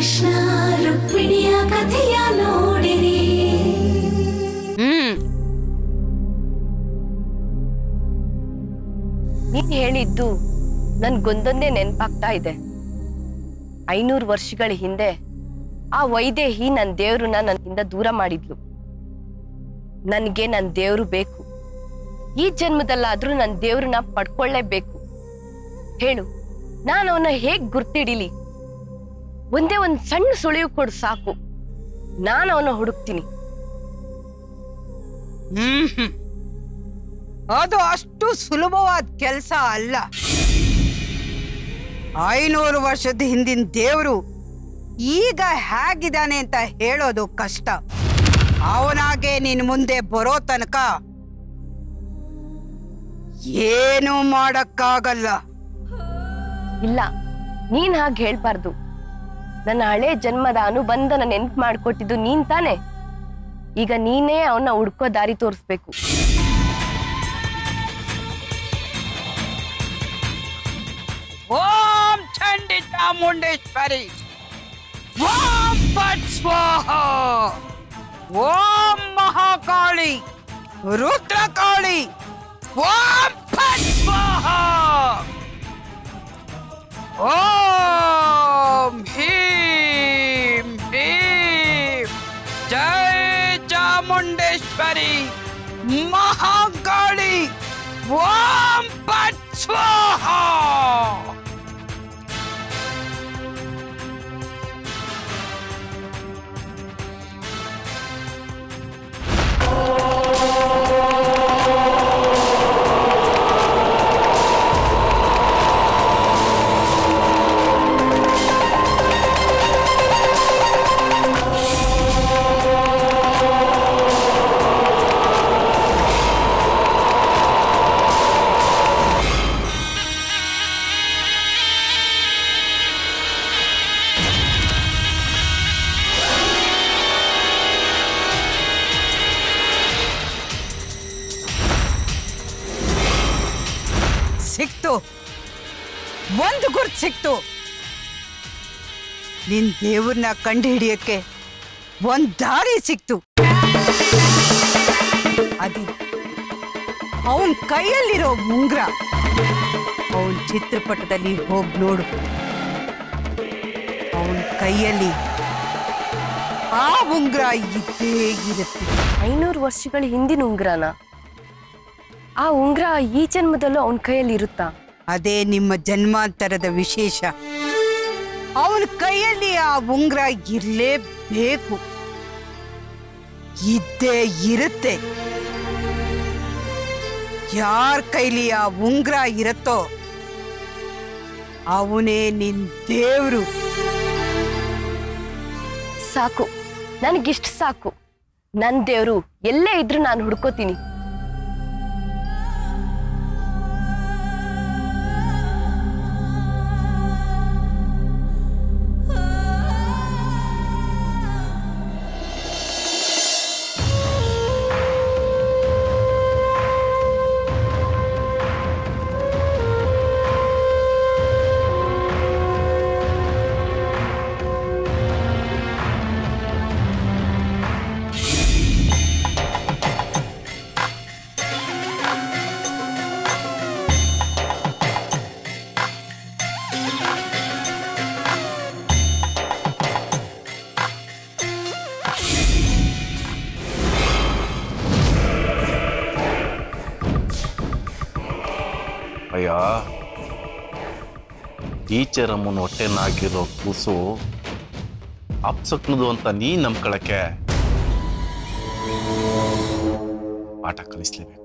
ಕೃಷ್ಣ ರುಕ್ಮಿಣಿಯ ಕಥೆಯ ನೋಡಿರಿ. ನೀನ್ ಹೇಳಿದ್ದು ನನ್ಗೊಂದೊಂದೇ ನೆನ್ಪಾಗ್ತಾ ಇದೆ. 500 ವರ್ಷಗಳ ಹಿಂದೆ ಆ ವೈದೇಹಿ ನನ್ನ ದೇವ್ರನ್ನ ನನ್ನಿಂದ ದೂರ ಮಾಡಿದ್ಲು. ನನ್ಗೆ ನನ್ ದೇವ್ರು ಬೇಕು. ಈ ಜನ್ಮದಲ್ಲಾದ್ರೂ ನನ್ ದೇವ್ರನ್ನ ಪಡ್ಕೊಳ್ಳೇಬೇಕು. ಹೇಳು, ನಾನು ಅವನ್ನ ಹೇಗ್ ಗುರ್ತಿಡಿಲಿ? ಒಂದೇ ಒಂದ್ ಸಣ್ಣ ಸುಳಿವು ಕೊಡು ಸಾಕು, ನಾನು ಅವನ್ನ ಹುಡುಕ್ತೀನಿ. ಅದು ಅಷ್ಟು ಸುಲಭವಾದ ಕೆಲಸ ಅಲ್ಲ. 500 ವರ್ಷದ ಹಿಂದಿನ ದೇವರು ಈಗ ಹೇಗಿದ್ದಾನೆ ಅಂತ ಹೇಳೋದು ಕಷ್ಟ. ಅವನಾಗೆ ನಿನ್ ಮುಂದೆ ಬರೋ ತನಕ ಏನು ಮಾಡಕ್ಕಾಗಲ್ಲ. ಇಲ್ಲ, ನೀನ್ ಹಾಗೆ ಹೇಳ್ಬಾರ್ದು. ನನ್ನ ಹಳೆ ಜನ್ಮದ ಅನುಬಂಧನ ನೆನ್ಪು ಮಾಡ್ಕೊಟ್ಟಿದ್ದು ನೀನ್ ತಾನೆ. ಈಗ ನೀನೇ ಅವನ್ನ ಹುಡ್ಕೋ ದಾರಿ ತೋರಿಸ್ಬೇಕು. ಓಂ ಚಂಡಿ ಚಾಮುಂಡೇಶ್ವರಿ, ಓಂ ಪಟ್ ಸ್ವಾಹ, ಓಂ ಮಹಾಕಾಳಿ, ರುದ್ರಕಾಳಿ, ಓಂ ಪಟ್ ಸ್ವಾಹ, ಓಂ ಹೀಂ ಹೀಂ. ಜೈ ಚಾಮುಂಡೇಶ್ವರಿ ಮಹಾಕಾಳಿ, ಓಂ ಪಟ್ ಸ್ವಾಹ. ಸಿಕ್ತು, ಒಂದು ಗುರ್ತು ಸಿಕ್ತು. ನಿನ್ ದೇವ್ರನ್ನ ಕಂಡು ಹಿಡಿಯಕ್ಕೆ ಒಂದ್ ದಾರಿ ಸಿಕ್ತು. ಅದಿ ಅವನ್ ಕೈಯಲ್ಲಿರೋ ಉಂಗ್ರ. ಅವನ್ ಚಿತ್ರಪಟದಲ್ಲಿ ಹೋಗಿ ನೋಡು. ಅವನ್ ಕೈಯಲ್ಲಿ ಆ ಉಂಗ್ರ ಇದ್ದೇ ಇರುತ್ತೆ. 500 ವರ್ಷಗಳ ಹಿಂದಿನ ಉಂಗ್ರನ? ಆ ಉಂಗ್ರ ಈ ಜನ್ಮದಲ್ಲೂ ಅವನ ಕೈಯಲ್ಲಿ ಇರುತ್ತಾ? ಅದೇ ನಿಮ್ಮ ಜನ್ಮಾಂತರದ ವಿಶೇಷ. ಅವನ ಕೈಯಲ್ಲಿ ಆ ಉಂಗ್ರ ಇರ್ಲೇಬೇಕು, ಇದ್ದೇ ಇರುತ್ತೆ. ಯಾರ ಕೈಲಿ ಆ ಉಂಗ್ರ ಇರುತ್ತೋ ಅವನೇ ನಿನ್ ದೇವ್ರು. ಸಾಕು, ನನಗಿಷ್ಟು ಸಾಕು. ನನ್ ದೇವ್ರು ಎಲ್ಲೇ ಇದ್ರು ನಾನು ಹುಡ್ಕೋತೀನಿ. ಅಯ್ಯ, ಟೀಚರಮ್ಮನ ಹೊಟ್ಟೆನಾಗಿರೋ ಕೂಸು ಅಪ್ಸಕ್ನದು ಅಂತ ನೀ ನಂಬ್ಕೊಳಕ್ಕೆ ಪಾಠ ಕಲಿಸ್ಲೇಬೇಕು.